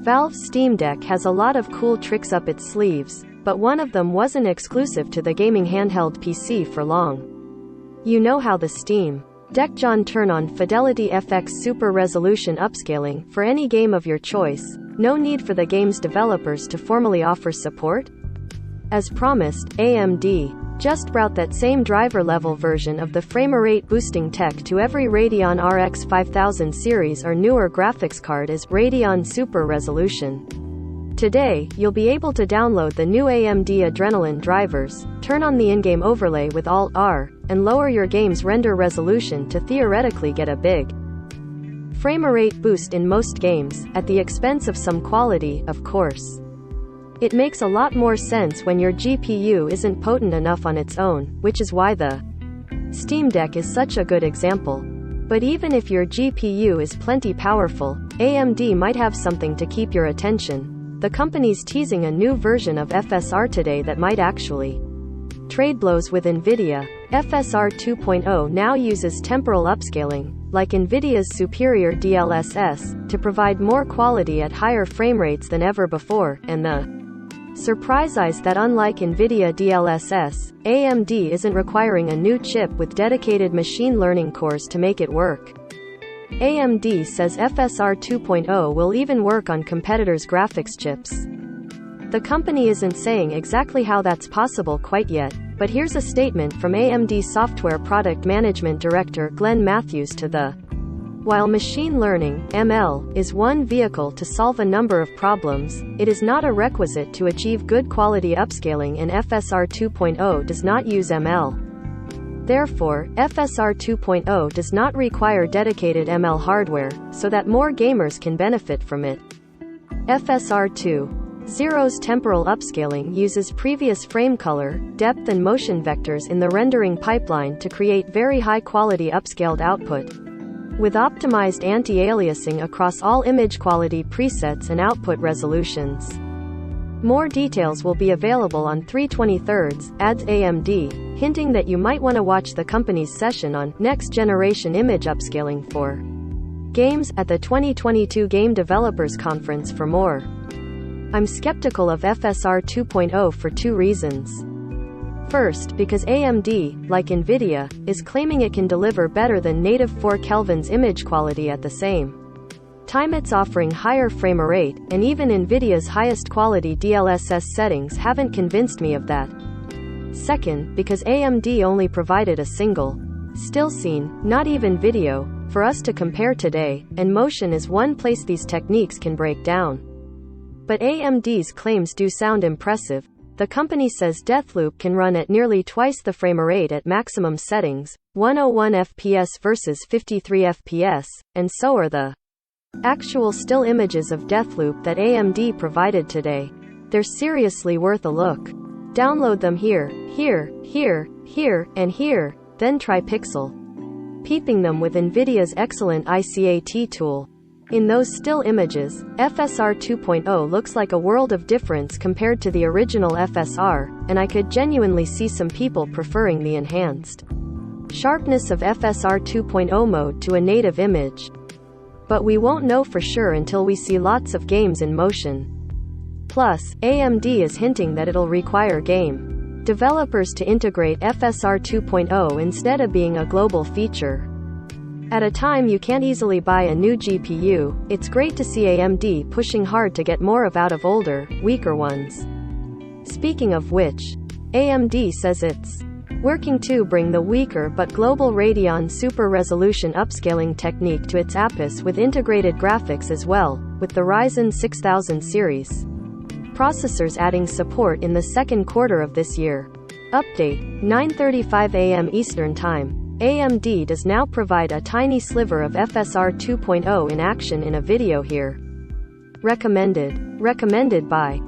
Valve's Steam Deck has a lot of cool tricks up its sleeves, but one of them wasn't exclusive to the gaming handheld PC for long. You know how the Steam Deck turn on Fidelity FX Super Resolution upscaling for any game of your choice. No need for the game's developers to formally offer support? As promised, AMD just brought that same driver-level version of the frame-rate boosting tech to every Radeon RX 5000 series or newer graphics card as Radeon Super Resolution. Today, you'll be able to download the new AMD Adrenalin drivers, turn on the in-game overlay with Alt-R, and lower your game's render resolution to theoretically get a big frame-rate boost in most games, at the expense of some quality, of course. It makes a lot more sense when your GPU isn't potent enough on its own, which is why the Steam Deck is such a good example. But even if your GPU is plenty powerful, AMD might have something to keep your attention. The company's teasing a new version of FSR today that might actually trade blows with NVIDIA. FSR 2.0 now uses temporal upscaling, like NVIDIA's superior DLSS, to provide more quality at higher frame rates than ever before, and the surprise is that unlike NVIDIA DLSS, AMD isn't requiring a new chip with dedicated machine learning cores to make it work. AMD says FSR 2.0 will even work on competitors' graphics chips. The company isn't saying exactly how that's possible quite yet, but here's a statement from AMD Software Product Management Director Glenn Matthews to the While machine learning, ML, is one vehicle to solve a number of problems, it is not a requisite to achieve good quality upscaling, and FSR 2.0 does not use ML. Therefore, FSR 2.0 does not require dedicated ML hardware, so that more gamers can benefit from it. FSR 2.0's temporal upscaling uses previous frame color, depth and motion vectors in the rendering pipeline to create very high-quality upscaled output, with optimized anti-aliasing across all image quality presets and output resolutions. More details will be available on 3/23, adds AMD, hinting that you might want to watch the company's session on next-generation image upscaling for games at the 2022 Game Developers Conference for more. I'm skeptical of FSR 2.0 for two reasons. First, because AMD, like NVIDIA, is claiming it can deliver better than native 4 Kelvin's image quality at the same time it's offering higher frame rate, and even NVIDIA's highest quality DLSS settings haven't convinced me of that. Second, because AMD only provided a single still scene, not even video, for us to compare today, and motion is one place these techniques can break down. But AMD's claims do sound impressive. The company says Deathloop can run at nearly twice the frame rate at maximum settings, 101 FPS versus 53 FPS, and so are the actual still images of Deathloop that AMD provided today. They're seriously worth a look. Download them here, and here, then try pixel peeping them with NVIDIA's excellent ICAT tool. In those still images, FSR 2.0 looks like a world of difference compared to the original FSR, and I could genuinely see some people preferring the enhanced sharpness of FSR 2.0 mode to a native image. But we won't know for sure until we see lots of games in motion. Plus, AMD is hinting that it'll require game developers to integrate FSR 2.0 instead of being a global feature. At a time you can't easily buy a new GPU, it's great to see AMD pushing hard to get more out of older, weaker ones. Speaking of which, AMD says it's working to bring the weaker but global Radeon Super Resolution upscaling technique to its APUs with integrated graphics as well, with the Ryzen 6000 series processors adding support in the second quarter of this year. Update, 9:35 a.m. Eastern Time. AMD does now provide a tiny sliver of FSR 2.0 in action in a video here. Recommended by